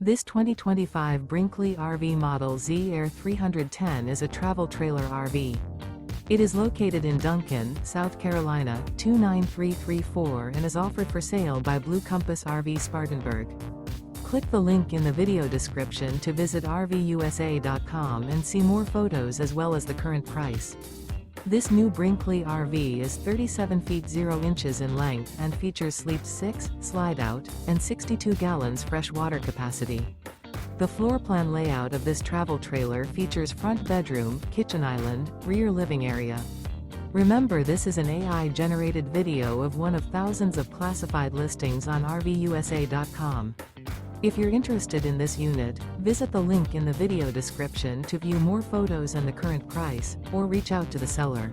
This 2025 Brinkley RV Model Z Air 310 is a travel trailer RV. It is located in Duncan, South Carolina, 29334 and is offered for sale by Blue Compass RV Spartanburg. Click the link in the video description to visit RVUSA.com and see more photos as well as the current price. This new Brinkley RV is 37 feet 0 inches in length and features sleep 6, slide-out, and 62 gallons fresh water capacity. The floor plan layout of this travel trailer features front bedroom, kitchen island, rear living area. Remember, this is an AI-generated video of one of thousands of classified listings on RVUSA.com. If you're interested in this unit, visit the link in the video description to view more photos and the current price, or reach out to the seller.